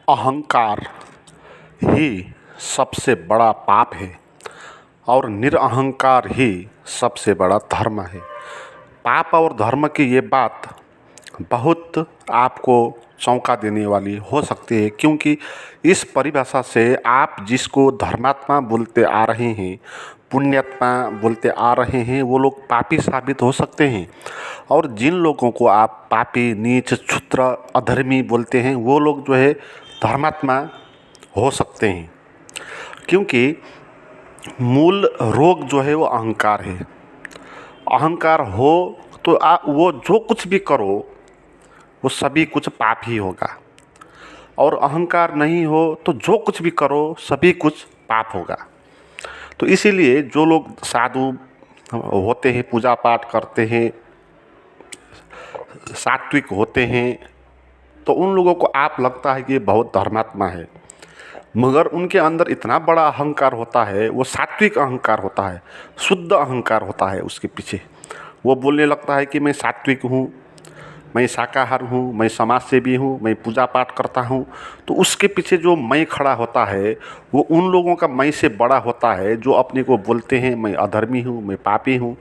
अहंकार ही सबसे बड़ा पाप है और निरअहंकार ही सबसे बड़ा धर्म है। पाप और धर्म की ये बात बहुत आपको चौंका देने वाली हो सकती है, क्योंकि इस परिभाषा से आप जिसको धर्मात्मा बोलते आ रहे हैं, पुण्यात्मा बोलते आ रहे हैं, वो लोग पापी साबित हो सकते हैं। और जिन लोगों को आप पापी, नीच, क्षुद्र, अधर्मी बोलते हैं, वो लोग जो है धर्मात्मा हो सकते हैं, क्योंकि मूल रोग जो है वो अहंकार है। अहंकार हो तो आप वो जो कुछ भी करो वो सभी कुछ पाप ही होगा, और अहंकार नहीं हो तो जो कुछ भी करो सभी कुछ पाप होगा। तो इसीलिए जो लोग साधु होते हैं, पूजा पाठ करते हैं, सात्विक होते हैं, तो उन लोगों को आप लगता है कि ये बहुत धर्मात्मा है, मगर उनके अंदर इतना बड़ा अहंकार होता है, वो सात्विक अहंकार होता है, शुद्ध अहंकार होता है उसके पीछे। वो बोलने लगता है कि मैं सात्विक हूँ, मैं शाकाहार हूँ, मैं समाज सेवी हूँ, मैं पूजा पाठ करता हूँ। तो उसके पीछे जो मैं खड़ा होता है वो उन लोगों का मैं से बड़ा होता है जो अपने को बोलते हैं मैं अधर्मी हूँ, मैं पापी हूँ,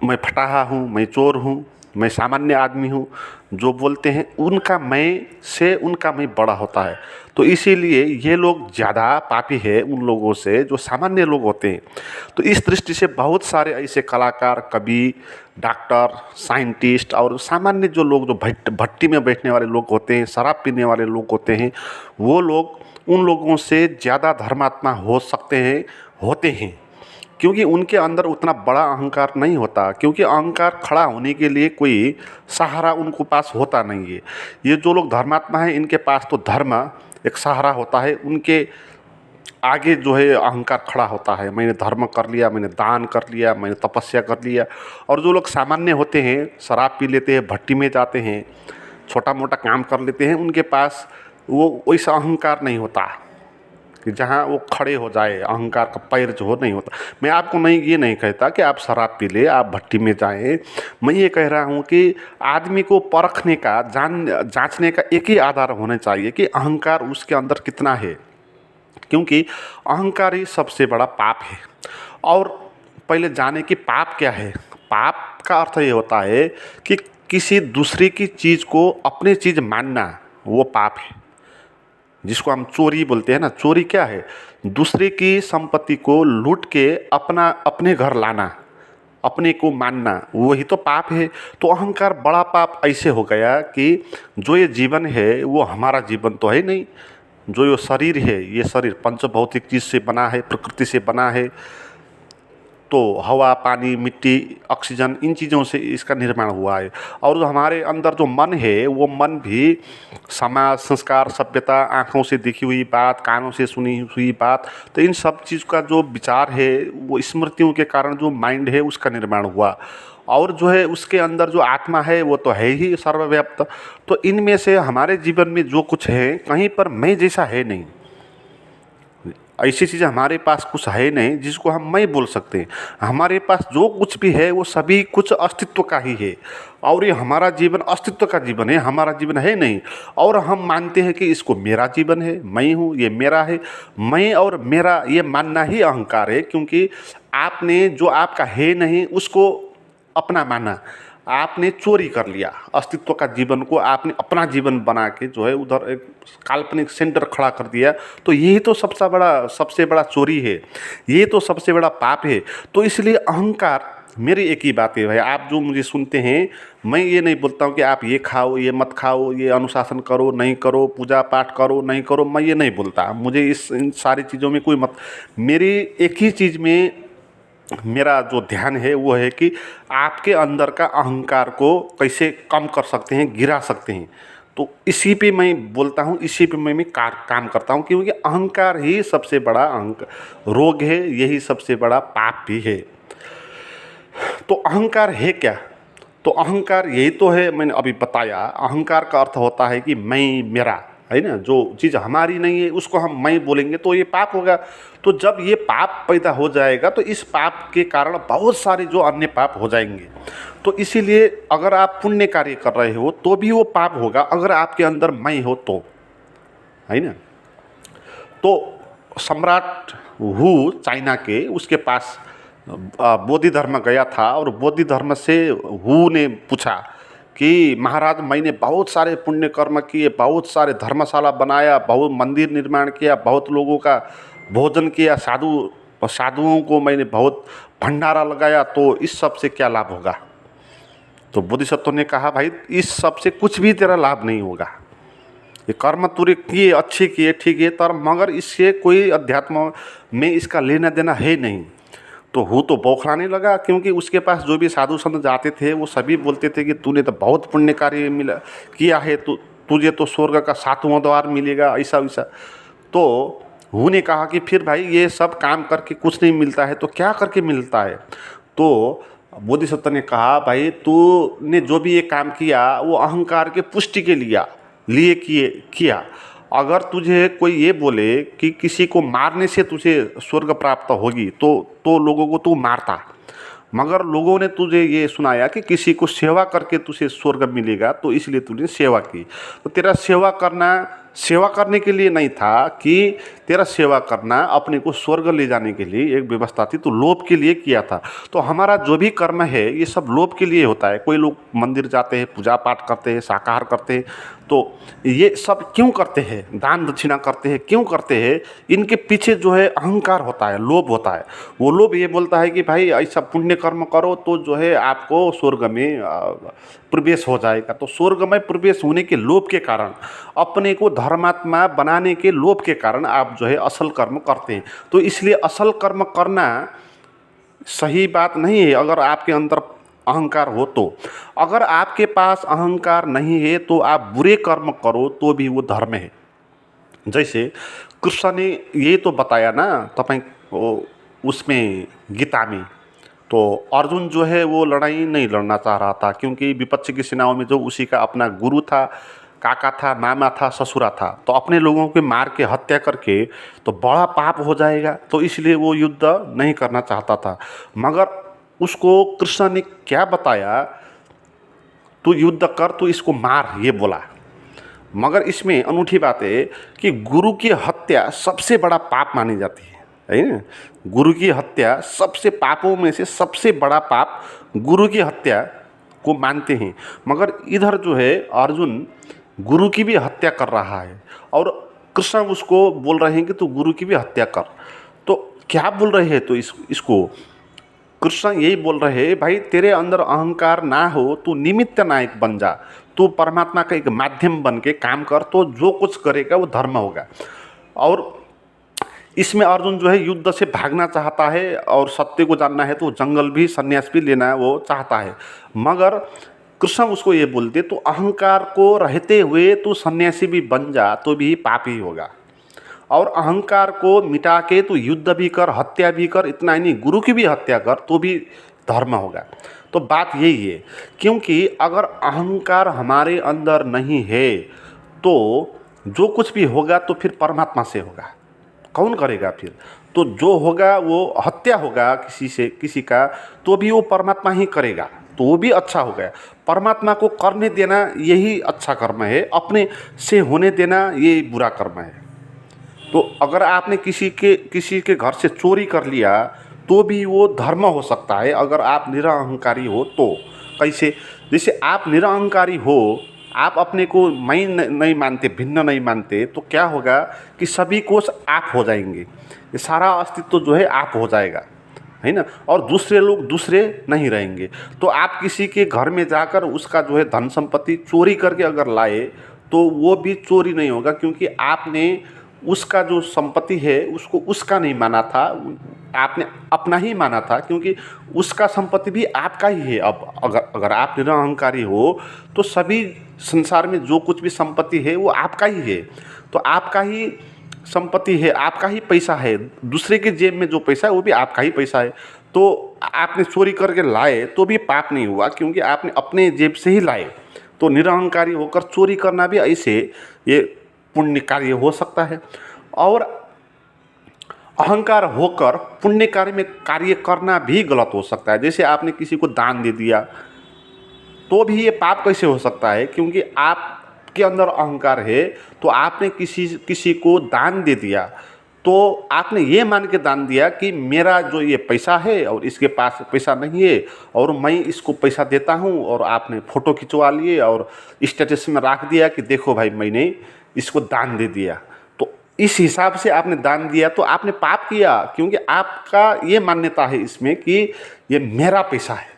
मैं फटाहा हूँ, मैं चोर हूँ, मैं सामान्य आदमी हूँ। जो बोलते हैं उनका मैं से उनका मैं बड़ा होता है। तो इसीलिए ये लोग ज़्यादा पापी है उन लोगों से जो सामान्य लोग होते हैं। तो इस दृष्टि से बहुत सारे ऐसे कलाकार, कवि, डॉक्टर, साइंटिस्ट और सामान्य जो लोग जो भट्टी में बैठने वाले लोग होते हैं, शराब पीने वाले लोग होते हैं, वो लोग उन लोगों से ज़्यादा धर्मात्मा हो सकते हैं, होते हैं, क्योंकि उनके अंदर उतना बड़ा अहंकार नहीं होता। क्योंकि अहंकार खड़ा होने के लिए कोई सहारा उनको पास होता नहीं है। ये जो लोग धर्मात्मा हैं इनके पास तो धर्म एक सहारा होता है, उनके आगे जो है अहंकार खड़ा होता है। मैंने धर्म कर लिया, मैंने दान कर लिया, मैंने तपस्या कर लिया। और जो लोग सामान्य होते हैं, शराब पी लेते हैं, भट्टी में जाते हैं, छोटा मोटा काम कर लेते हैं, उनके पास वो वैसा अहंकार नहीं होता कि जहाँ वो खड़े हो जाए, अहंकार का पैर जो हो नहीं होता। मैं आपको ये नहीं कहता कि आप शराब पी ले, आप भट्टी में जाएं। मैं ये कह रहा हूँ कि आदमी को परखने का, जांचने का एक ही आधार होना चाहिए कि अहंकार उसके अंदर कितना है, क्योंकि अहंकार ही सबसे बड़ा पाप है। और पहले जाने कि पाप क्या है। पाप का अर्थ ये होता है कि किसी दूसरे की चीज़ को अपनी चीज़ मानना, वो पाप है। जिसको हम चोरी बोलते हैं ना, चोरी क्या है? दूसरे की संपत्ति को लूट के अपने घर लाना, अपने को मानना, वही तो पाप है। तो अहंकार बड़ा पाप ऐसे हो गया कि जो ये जीवन है वो हमारा जीवन तो है नहीं। जो ये शरीर है, ये शरीर पंचभौतिक चीज़ से बना है, प्रकृति से बना है। तो हवा, पानी, मिट्टी, ऑक्सीजन, इन चीज़ों से इसका निर्माण हुआ है। और जो हमारे अंदर जो मन है, वो मन भी समाज, संस्कार, सभ्यता, आँखों से देखी हुई बात, कानों से सुनी हुई बात, तो इन सब चीज़ का जो विचार है वो स्मृतियों के कारण जो माइंड है उसका निर्माण हुआ। और जो है उसके अंदर जो आत्मा है वो तो है ही सर्वव्याप्त। तो इनमें से हमारे जीवन में जो कुछ है, कहीं पर मैं जैसा है नहीं। ऐसी चीज़ हमारे पास कुछ है नहीं जिसको हम मैं बोल सकते हैं। हमारे पास जो कुछ भी है वो सभी कुछ अस्तित्व का ही है, और ये हमारा जीवन अस्तित्व का जीवन है, हमारा जीवन है नहीं। और हम मानते हैं कि इसको मेरा जीवन है, मैं हूँ, ये मेरा है। मैं और मेरा ये मानना ही अहंकार है, क्योंकि आपने जो आपका है नहीं उसको अपना माना, आपने चोरी कर लिया। अस्तित्व का जीवन को आपने अपना जीवन बना के जो है उधर एक काल्पनिक सेंटर खड़ा कर दिया। तो यही तो सबसे बड़ा चोरी है, ये तो सबसे बड़ा पाप है। तो इसलिए अहंकार, मेरी एक ही बात है भाई, आप जो मुझे सुनते हैं, मैं ये नहीं बोलता हूँ कि आप ये खाओ, ये मत खाओ, ये अनुशासन करो, नहीं करो, पूजा पाठ करो, नहीं करो, मैं ये नहीं बोलता। मुझे इन सारी चीज़ों में कोई मेरी एक ही चीज़ में मेरा जो ध्यान है वो है कि आपके अंदर का अहंकार को कैसे कम कर सकते हैं, गिरा सकते हैं। तो इसी पे मैं बोलता हूँ, इसी पे मैं काम करता हूँ, क्योंकि अहंकार ही सबसे बड़ा रोग है, यही सबसे बड़ा पाप भी है। तो अहंकार है क्या? तो अहंकार यही तो है, मैंने अभी बताया। अहंकार का अर्थ होता है कि मैं, मेरा है ना, जो चीज़ हमारी नहीं है उसको हम मैं बोलेंगे तो ये पाप होगा। तो जब ये पाप पैदा हो जाएगा तो इस पाप के कारण बहुत सारे जो अन्य पाप हो जाएंगे। तो इसीलिए अगर आप पुण्य कार्य कर रहे हो तो भी वो पाप होगा, अगर आपके अंदर मैं हो तो। है ना। तो सम्राट हू चाइना के, उसके पास बोधि धर्म गया था और बोधि धर्म से हू ने पूछा कि महाराज मैंने बहुत सारे पुण्य कर्म किए, बहुत सारे धर्मशाला बनाया, बहुत मंदिर निर्माण किया, बहुत लोगों का भोजन किया, साधुओं को मैंने बहुत भंडारा लगाया, तो इस सब से क्या लाभ होगा। तो बोधिसत्व ने कहा भाई इस सब से कुछ भी तेरा लाभ नहीं होगा। ये कर्म तूने किए, अच्छे किए, ठीक है, तर मगर इससे कोई अध्यात्म में इसका लेना देना है नहीं। तो हू तो बौखलाने लगा, क्योंकि उसके पास जो भी साधु संत जाते थे वो सभी बोलते थे कि तूने तो बहुत पुण्य कार्य मिला किया है, तुझे तो स्वर्ग का 7वां द्वार मिलेगा, ऐसा वैसा। तो हू ने कहा कि फिर भाई ये सब काम करके कुछ नहीं मिलता है तो क्या करके मिलता है। तो बोधिसत्व ने कहा भाई तूने जो भी ये काम किया वो अहंकार के पुष्टि के लिए किया। अगर तुझे कोई ये बोले कि किसी को मारने से तुझे स्वर्ग प्राप्त होगी तो लोगों को तू मारता, मगर लोगों ने तुझे ये सुनाया कि किसी को सेवा करके तुझे स्वर्ग मिलेगा, तो इसलिए तूने सेवा की। तो तेरा सेवा करने के लिए नहीं था कि तेरा सेवा करना अपने को स्वर्ग ले जाने के लिए एक व्यवस्था थी, तो लोभ के लिए किया था। तो हमारा जो भी कर्म है ये सब लोभ के लिए होता है। कोई लोग मंदिर जाते हैं, पूजा पाठ करते हैं, शाकाहार करते हैं, तो ये सब क्यों करते हैं, दान दक्षिणा करते हैं, क्यों करते हैं। इनके पीछे जो है अहंकार होता है, लोभ होता है। वो लोभ ये बोलता है कि भाई ऐसा पुण्य कर्म करो तो जो है आपको स्वर्ग में प्रवेश हो जाएगा। तो स्वर्ग में प्रवेश होने के लोभ के कारण, अपने को धर्मात्मा बनाने के लोभ के कारण आप जो है असल कर्म करते हैं। तो इसलिए असल कर्म करना सही बात नहीं है अगर आपके अंदर अहंकार हो तो। अगर आपके पास अहंकार नहीं है तो आप बुरे कर्म करो तो भी वो धर्म है। जैसे कृष्ण ने ये तो बताया ना उसमें गीता में, तो अर्जुन जो है वो लड़ाई नहीं लड़ना चाह रहा था, क्योंकि विपक्ष की सेनाओं में जो उसी का अपना गुरु था, काका था, मामा था, ससुरा था, तो अपने लोगों के मार के हत्या करके तो बड़ा पाप हो जाएगा, तो इसलिए वो युद्ध नहीं करना चाहता था। मगर उसको कृष्ण ने क्या बताया, तू युद्ध कर, तू इसको मार, ये बोला। मगर इसमें अनूठी बात है कि गुरु की हत्या सबसे बड़ा पाप मानी जाती है ना। गुरु की हत्या सबसे पापों में से सबसे बड़ा पाप गुरु की हत्या को मानते हैं। मगर इधर जो है अर्जुन गुरु की भी हत्या कर रहा है और कृष्ण उसको बोल रहे हैं कि तू गुरु की भी हत्या कर। तो क्या बोल रहे हैं, तो इसको कृष्ण यही बोल रहे हैं भाई तेरे अंदर अहंकार ना हो, तू निमित्त नायक बन जा, तू परमात्मा का एक माध्यम बन के काम कर, तो जो कुछ करेगा वो धर्म होगा। और इसमें अर्जुन जो है युद्ध से भागना चाहता है और सत्य को जानना है, तो जंगल भी संन्यास भी लेना वो चाहता है। मगर कृष्ण उसको ये बोलते तो अहंकार को रहते हुए तू सन्यासी भी बन जा तो भी पाप ही होगा, और अहंकार को मिटा के तू युद्ध भी कर, हत्या भी कर, इतना ही नहीं गुरु की भी हत्या कर तो भी धर्म होगा। तो बात यही है, क्योंकि अगर अहंकार हमारे अंदर नहीं है तो जो कुछ भी होगा तो फिर परमात्मा से होगा, कौन करेगा फिर। तो जो होगा वो हत्या होगा किसी का तो भी वो परमात्मा ही करेगा, तो वो भी अच्छा हो गया। परमात्मा को करने देना यही अच्छा कर्म है, अपने से होने देना ये बुरा कर्म है। तो अगर आपने किसी के घर से चोरी कर लिया तो भी वो धर्म हो सकता है अगर आप निरअहंकारी हो तो। कैसे, जैसे आप निरअहंकारी हो, आप अपने को मैं नहीं मानते, भिन्न नहीं मानते, तो क्या होगा कि सभी कोष आप हो जाएंगे, ये सारा अस्तित्व जो है आप हो जाएगा, है ना, और दूसरे लोग दूसरे नहीं रहेंगे। तो आप किसी के घर में जाकर उसका जो है धन संपत्ति चोरी करके अगर लाए तो वो भी चोरी नहीं होगा, क्योंकि आपने उसका जो संपत्ति है उसको उसका नहीं माना था, आपने अपना ही माना था, क्योंकि उसका संपत्ति भी आपका ही है। अब अगर आप निरअहंकारी हो तो सभी संसार में जो कुछ भी संपत्ति है वो आपका ही है, तो आपका ही संपत्ति है, आपका ही पैसा है, दूसरे के जेब में जो पैसा है वो भी आपका ही पैसा है। तो आपने चोरी करके लाए तो भी पाप नहीं हुआ, क्योंकि आपने अपने जेब से ही लाए। तो निरअहंकारी होकर चोरी करना भी ऐसे ये पुण्य कार्य हो सकता है, और अहंकार होकर पुण्य कार्य में कार्य करना भी गलत हो सकता है। जैसे आपने किसी को दान दे दिया तो भी ये पाप कैसे हो सकता है, क्योंकि आप आपके अंदर अहंकार है तो आपने किसी को दान दे दिया, तो आपने ये मान के दान दिया कि मेरा जो ये पैसा है और इसके पास पैसा नहीं है और मैं इसको पैसा देता हूँ, और आपने फ़ोटो खिंचवा लिए और स्टेटस में रख दिया कि देखो भाई मैंने इसको दान दे दिया। तो इस हिसाब से आपने दान दिया तो आपने पाप किया, क्योंकि आपका ये मान्यता है इसमें कि ये मेरा पैसा है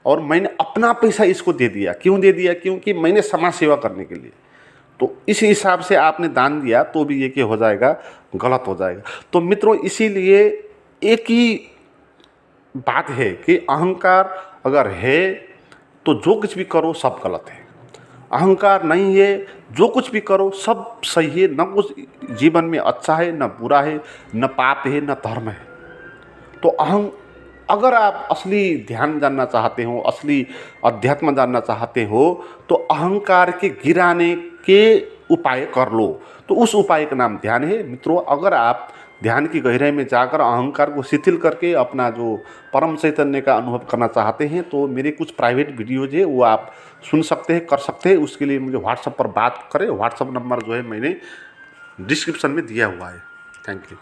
और मैंने अपना पैसा इसको दे दिया। क्यों दे दिया? क्योंकि मैंने समाज सेवा करने के लिए। तो इस हिसाब से आपने दान दिया तो भी ये क्या हो जाएगा? गलत हो जाएगा। तो मित्रों, इसीलिए एक ही बात है कि अहंकार अगर है तो जो कुछ भी करो सब गलत है। अहंकार नहीं है, जो कुछ भी करो सब सही है। न कुछ जीवन में अच्छा है, न बुरा है, न पाप है, न धर्म है। तो अगर आप असली ध्यान जानना चाहते हो, असली अध्यात्म जानना चाहते हो, तो अहंकार के गिराने के उपाय कर लो। तो उस उपाय का नाम ध्यान है। मित्रों, अगर आप ध्यान की गहराई में जाकर अहंकार को शिथिल करके अपना जो परम चैतन्य का अनुभव करना चाहते हैं, तो मेरे कुछ प्राइवेट वीडियोज है वो आप सुन सकते हैं, कर सकते हैं। उसके लिए मुझे व्हाट्सएप पर बात करें। व्हाट्सएप नंबर जो है मैंने डिस्क्रिप्शन में दिया हुआ है। Thank you.